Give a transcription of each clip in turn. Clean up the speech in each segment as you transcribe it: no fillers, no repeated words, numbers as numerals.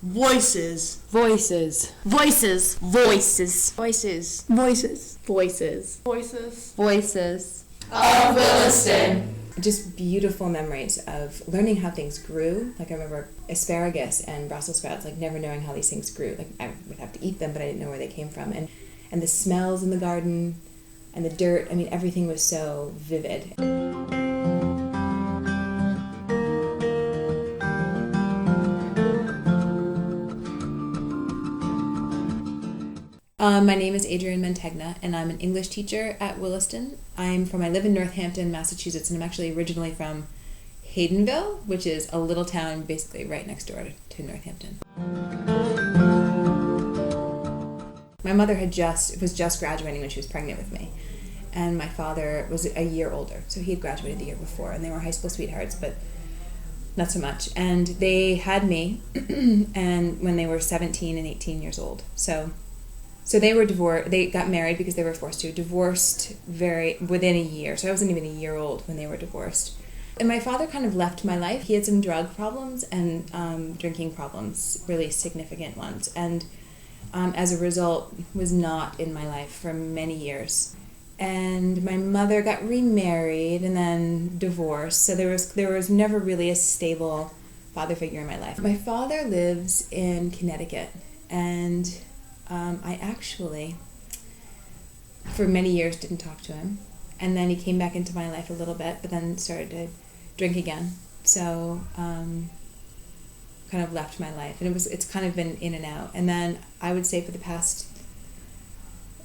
Voices. Voices. Voices. Voices. Voices. Voices. Voices. Voices. Voices. Of Williston. Just beautiful memories of learning how things grew. Like I remember asparagus and Brussels sprouts, like never knowing how these things grew. Like I would have to eat them, but I didn't know where they came from. And the smells in the garden and the dirt, I mean, everything was so vivid. My name is Adrienne Mantegna, and I'm an English teacher at Williston. I live in Northampton, Massachusetts, and I'm actually originally from Haydenville, which is a little town basically right next door to Northampton. My mother was just graduating when she was pregnant with me, and my father was a year older, so he had graduated the year before, and they were high school sweethearts, but not so much. And they had me, and when they were 17 and 18 years old, So they were divorced. They got married because they were forced to. Divorced within a year. So I wasn't even a year old when they were divorced. And my father kind of left my life. He had some drug problems and drinking problems, really significant ones. And as a result, was not in my life for many years. And my mother got remarried and then divorced. So there was never really a stable father figure in my life. My father lives in Connecticut, and I actually, for many years, didn't talk to him. And then he came back into my life a little bit, but then started to drink again. So, kind of left my life. And it's kind of been in and out. And then I would say for the past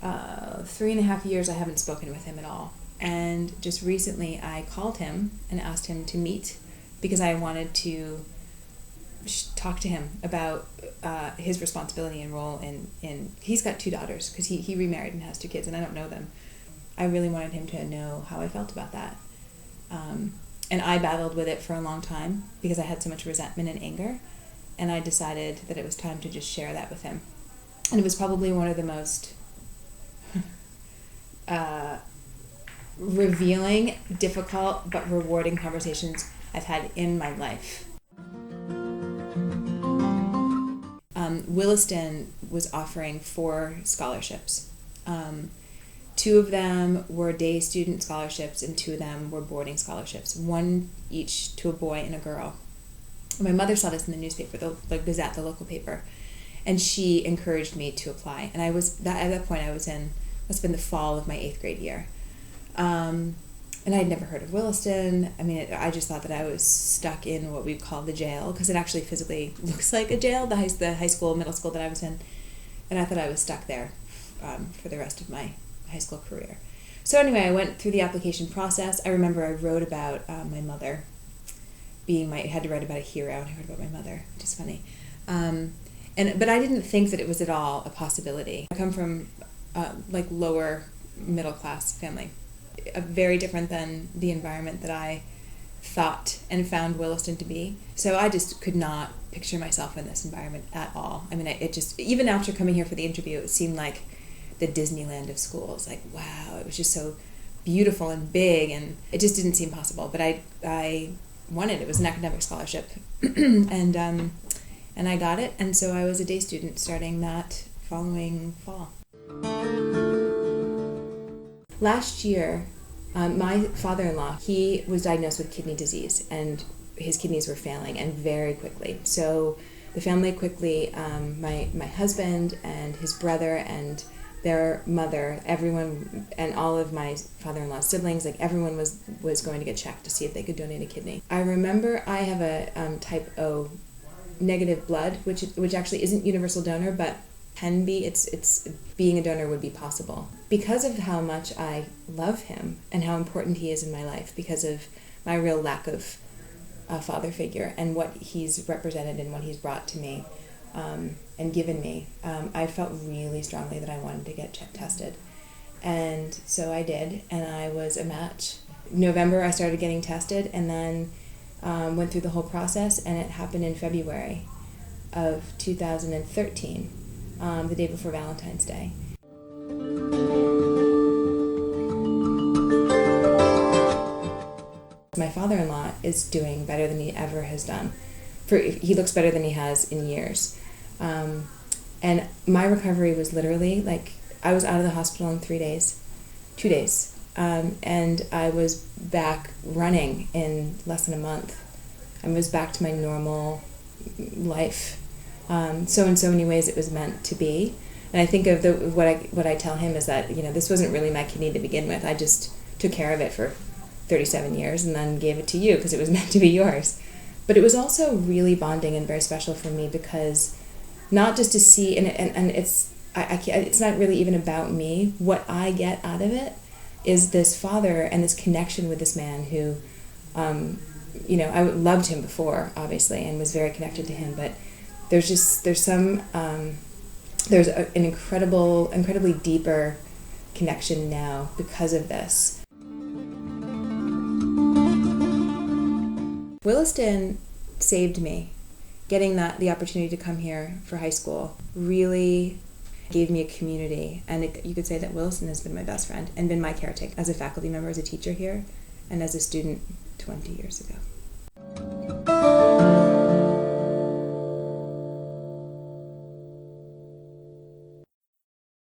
3.5 years, I haven't spoken with him at all. And just recently, I called him and asked him to meet because I wanted to talk to him about his responsibility and role in he's got 2 daughters because he remarried and has 2 kids, and I don't know them. I really wanted him to know how I felt about that. And I battled with it for a long time because I had so much resentment and anger, and I decided that it was time to just share that with him. And it was probably one of the most revealing, difficult, but rewarding conversations I've had in my life. Williston was offering 4 scholarships. 2 of them were day student scholarships and 2 of them were boarding scholarships, 1 each to a boy and a girl. My mother saw this in the newspaper, the Gazette, the local paper, and she encouraged me to apply. And at that point I was in, must have been the fall of my 8th grade year. And I had never heard of Williston. I mean, I just thought that I was stuck in what we call the jail, because it actually physically looks like a jail, the high school, middle school that I was in. And I thought I was stuck there for the rest of my high school career. So anyway, I went through the application process. I remember I wrote about my mother I had to write about a hero, and I wrote about my mother, which is funny. But I didn't think that it was at all a possibility. I come from lower middle class family. Very different than the environment that I thought and found Williston to be. So I just could not picture myself in this environment at all. I mean, it just, even after coming here for the interview, it seemed like the Disneyland of schools. Like, wow, it was just so beautiful and big, and it just didn't seem possible. But I wanted it. Was an academic scholarship, and I got it. And so I was a day student starting that following fall. Last year, my father-in-law, he was diagnosed with kidney disease, and his kidneys were failing, and very quickly. So the family quickly, my husband and his brother and their mother, everyone, and all of my father-in-law's siblings, like everyone was going to get checked to see if they could donate a kidney. I remember I have a type O negative blood, which actually isn't universal donor, but can be. It's being a donor would be possible because of how much I love him and how important he is in my life, because of my real lack of a father figure and what he's represented and what he's brought to me and given me. I felt really strongly that I wanted to get tested, and so I did, and I was a match. November I started getting tested, and then went through the whole process, and it happened in February of 2013. The day before Valentine's Day. My father-in-law is doing better than he ever has done. He looks better than he has in years. And my recovery was literally like, I was out of the hospital in 2 days. And I was back running in less than a month. I was back to my normal life. So in so many ways it was meant to be. And I think of what I tell him is that, this wasn't really my kidney to begin with. I just took care of it for 37 years and then gave it to you because it was meant to be yours. But it was also really bonding and very special for me because not just to see, and it's not really even about me. What I get out of it is this father and this connection with this man who, I loved him before, obviously, and was very connected to him. But there's an incredibly deeper connection now because of this. Williston saved me. Getting the opportunity to come here for high school really gave me a community, and you could say that Williston has been my best friend and been my caretaker as a faculty member, as a teacher here, and as a student 20 years ago.